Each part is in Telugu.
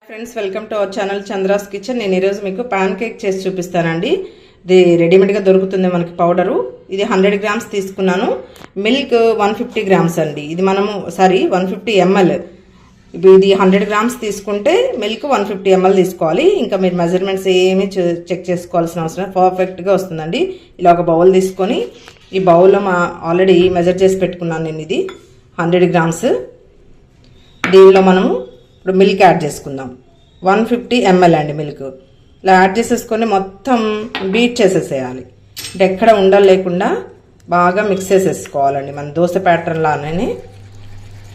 Friends, welcome to our channel Chandra's kitchen. నేను ఈరోజు మీకు పాన్ కేక్ చేసి చూపిస్తానండి. ఇది రెడీమేడ్గా దొరుకుతుంది మనకి పౌడరు. ఇది 100 గ్రామ్స్ తీసుకున్నాను. మిల్క్ 150 గ్రామ్స్ అండి. ఇది మనము 150 ml. ఇది 100 గ్రామ్స్ తీసుకుంటే మిల్క్ 150 ml తీసుకోవాలి. ఇంకా మీరు మెజర్మెంట్స్ ఏమీ చెక్ చేసుకోవాల్సిన అవసరం, పర్ఫెక్ట్గా వస్తుందండి. ఇలా ఒక బౌల్ తీసుకొని ఈ బౌల్లో ఆల్రెడీ మెజర్ చేసి పెట్టుకున్నాను నేను. ఇది 100 గ్రామ్స్. దీనిలో మనము ఇప్పుడు మిల్క్ యాడ్ చేసుకుందాం. 150 ml అండి మిల్క్. ఇలా యాడ్ చేసేసుకొని మొత్తం బీట్ చేసేసేయాలి. అంటే ఎక్కడ ఉండలు లేకుండా బాగా మిక్స్ చేసేసుకోవాలండి. మన దోశ ప్యాటర్న్ లానే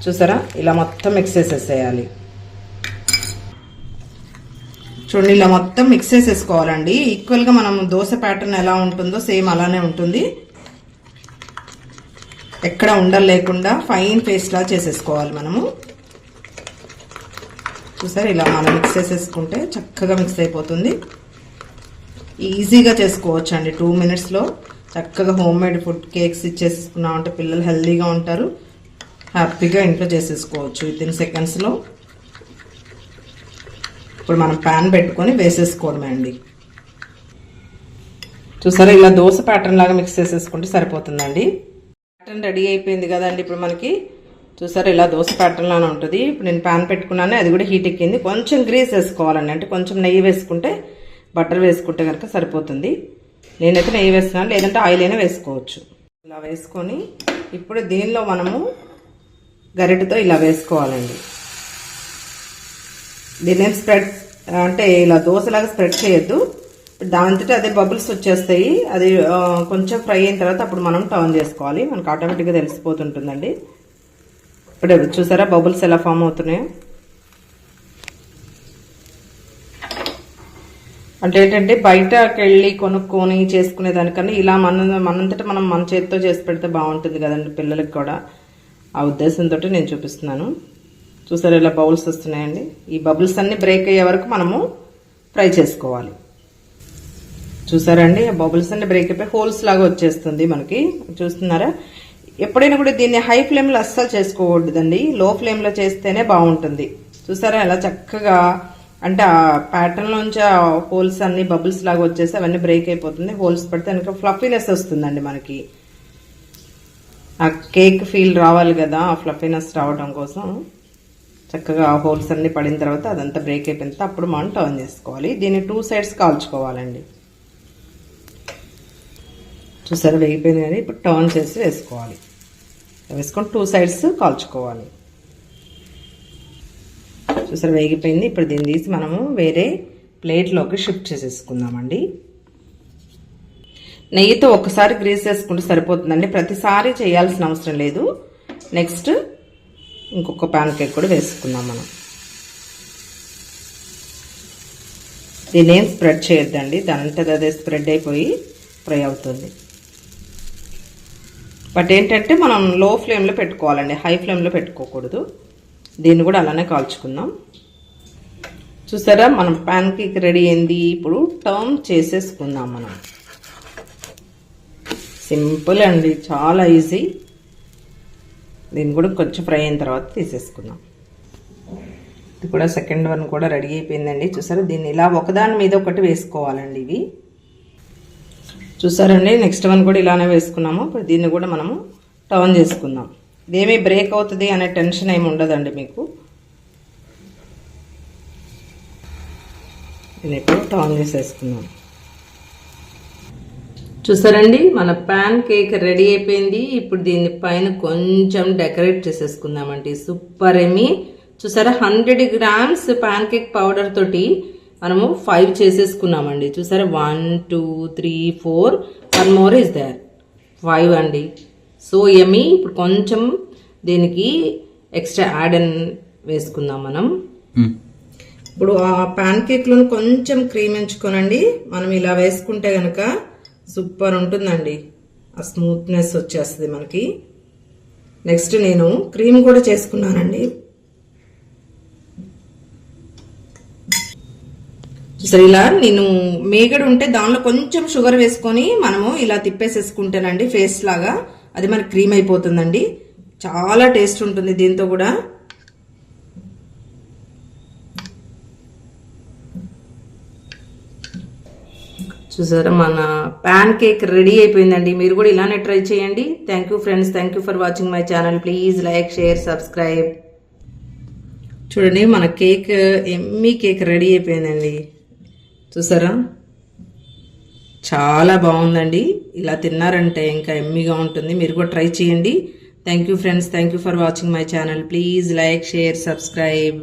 చూసారా, ఇలా మొత్తం మిక్స్ చేసేసేయాలి. చూడండి, ఇలా మొత్తం మిక్స్ చేసేసుకోవాలండి. ఈక్వల్గా మనం దోశ ప్యాటర్న్ ఎలా ఉంటుందో సేమ్ అలానే ఉంటుంది. ఎక్కడ ఉండలు లేకుండా ఫైన్ పేస్ట్ లా చేసేసుకోవాలి మనము. చూసారు, ఇలా మనం మిక్స్ చేసేసుకుంటే చక్కగా మిక్స్ అయిపోతుంది. ఈజీగా చేసుకోవచ్చు అండి. 2 minutesలో చక్కగా హోమ్ మేడ్ ఫుడ్ కేక్స్ ఇచ్చేసుకున్నామంటే పిల్లలు హెల్తీగా ఉంటారు. హ్యాపీగా ఇంట్లో చేసేసుకోవచ్చు వితిన్ సెకండ్స్లో. ఇప్పుడు మనం ప్యాన్ పెట్టుకొని వేసేసుకోవడమే అండి. చూసారా, ఇలా దోశ ప్యాటర్న్ లాగా మిక్స్ చేసేసుకుంటే సరిపోతుందండి. ప్యాటర్న్ రెడీ అయిపోయింది కదండి. ఇప్పుడు మనకి చూసారా, ఇలా దోశ ప్యాటర్న్ లానే ఉంటుంది. ఇప్పుడు నేను ప్యాన్ పెట్టుకున్నాను, అది కూడా హీట్ ఎక్కింది. కొంచెం గ్రీస్ వేసుకోవాలండి. అంటే కొంచెం నెయ్యి వేసుకుంటే, బటర్ వేసుకుంటే కనుక సరిపోతుంది. నేనైతే నెయ్యి వేస్తున్నాను, లేదంటే ఆయిల్ అయినా వేసుకోవచ్చు. ఇలా వేసుకొని ఇప్పుడు దీనిలో మనము గరిటెతో ఇలా వేసుకోవాలండి. దీన్ని స్ప్రెడ్ అంటే ఇలా దోశలాగా స్ప్రెడ్ చేయొద్దు. దాంతో అదే బబుల్స్ వచ్చేస్తాయి. అది కొంచెం ఫ్రై అయిన తర్వాత అప్పుడు మనం టర్న్ చేసుకోవాలి. మనకు ఆటోమేటిక్గా తెలిసిపోతుంటుందండి. ఇప్పుడు చూసారా బబుల్స్ ఎలా ఫామ్ అవుతున్నాయో. అంటే ఏంటంటే బయటకు వెళ్ళి కొనుక్కొని చేసుకునే దానికన్నా ఇలా మనంతటా మనం మన చేతితో చేసి పెడితే బాగుంటుంది కదండి పిల్లలకి కూడా. ఆ ఉద్దేశంతో నేను చూపిస్తున్నాను. చూసారా, ఇలా బౌల్స్ వస్తున్నాయండి. ఈ బబుల్స్ అన్ని బ్రేక్ అయ్యే వరకు మనము ఫ్రై చేసుకోవాలి. చూసారండి, ఆ బబుల్స్ అన్ని బ్రేక్ అయిపోయి హోల్స్ లాగా వచ్చేస్తుంది మనకి. చూస్తున్నారా, ఎప్పుడైనా కూడా దీన్ని హై ఫ్లేమ్లో అస్సలు చేసుకోకూడదండి. లో ఫ్లేమ్లో చేస్తేనే బాగుంటుంది. చూసారా, అలా చక్కగా అంటే ఆ ప్యాటర్న్లోంచి ఆ హోల్స్ అన్ని బబుల్స్ లాగా వచ్చేసి అవన్నీ బ్రేక్ అయిపోతుంది. హోల్స్ పడితే కనుక ఫ్లఫీనెస్ వస్తుందండి మనకి. ఆ కేక్ ఫీల్ రావాలి కదా, ఆ ఫ్లఫీనెస్ రావడం కోసం చక్కగా ఆ హోల్స్ అన్ని పడిన తర్వాత అదంతా బ్రేక్ అయిపోయిన తర్వాత అప్పుడు మనం టర్న్ చేసుకోవాలి. దీన్ని 2 sides కాల్చుకోవాలండి. చూసారా, వేగిపోయింది కానీ ఇప్పుడు టర్న్ చేసి వేసుకోవాలి. వేసుకొని 2 sides కాల్చుకోవాలి. చూసారా, వేగిపోయింది. ఇప్పుడు దీన్ని తీసి మనము వేరే ప్లేట్లోకి షిఫ్ట్ చేసేసుకుందామండి. నెయ్యితో ఒకసారి గ్రీస్ చేసుకుంటే సరిపోతుందండి. ప్రతిసారి చేయాల్సిన అవసరం లేదు. నెక్స్ట్ ఇంకొక పాన్ కేక్ కూడా వేసుకుందాం మనం. దీన్ని ఏం స్ప్రెడ్ చేయొద్దండి, దానంతట అదే స్ప్రెడ్ అయిపోయి ఫ్రై అవుతుంది. బట్ ఏంటంటే మనం లో ఫ్లేమ్లో పెట్టుకోవాలండి, హై ఫ్లేమ్లో పెట్టుకోకూడదు. దీన్ని కూడా అలానే కాల్చుకుందాం. చూసారా, మనం ప్యాన్ కేక్ రెడీ అయింది. ఇప్పుడు టర్న్ చేసేసుకుందాం మనం. సింపుల్ అండి, చాలా ఈజీ. దీన్ని కూడా కొంచెం ఫ్రై అయిన తర్వాత తీసేసుకుందాం. ఇది కూడా సెకండ్ వన్ కూడా రెడీ అయిపోయిందండి. చూసారా, దీన్ని ఇలా ఒకదాని మీద ఒకటి వేసుకోవాలండి. ఇవి చూసారండి, నెక్స్ట్ వన్ కూడా ఇలానే వేసుకున్నాము. ఇప్పుడు దీన్ని కూడా మనము టర్న్ చేసుకుందాం. ఇదేమీ బ్రేక్ అవుతుంది అనే టెన్షన్ ఏమి ఉండదండి మీకు. దీన్ని ఇప్పుడు టర్న్ చేసేసుకుందాం. చూసారండి, మన పాన్ కేక్ రెడీ అయిపోయింది. ఇప్పుడు దీన్ని పైన కొంచెం డెకరేట్ చేసేసుకుందామండి. సూపర్ ఏమి. చూసారా, 100 గ్రామ్స్ పాన్ కేక్ పౌడర్ తోటి మనము 5 చేసేసుకున్నామండి. చూసారా, 1 2 3 4 1 more is there 5 అండి. So yummy. ఇప్పుడు కొంచెం దీనికి ఎక్స్ట్రా యాడ్ అని వేసుకుందాం మనం. ఇప్పుడు ఆ పాన్ కేక్లో కొంచెం క్రీమ్ ఎంచుకోనండి. మనం ఇలా వేసుకుంటే కనుక సూపర్ ఉంటుందండి. ఆ స్మూత్నెస్ వచ్చేస్తుంది మనకి. నెక్స్ట్ నేను క్రీమ్ కూడా చేసుకున్నానండి. సరే, ఇలా నేను మేగడ ఉంటే దానిలో కొంచెం షుగర్ వేసుకొని మనము ఇలా తిప్పేసేసుకుంటేనండి ఫేస్ లాగా అది మనకి క్రీమ్ అయిపోతుందండి. చాలా టేస్ట్ ఉంటుంది దీంతో కూడా. చూసారా మన ప్యాన్ కేక్ రెడీ అయిపోయిందండి. మీరు కూడా ఇలానే ట్రై చేయండి. Thank you friends, thank you for watching my channel. Please like, share, subscribe. చూడండి మన కేక్ ఎమ్మీ కేక్ రెడీ అయిపోయిందండి. చూసారా చాలా బాగుందండి. ఇలా తిన్నారంటే ఇంకా ఎమ్మీగా ఉంటుంది. మీరు కూడా ట్రై చేయండి. Thank you friends, thank you for watching my channel. Please like, share, subscribe.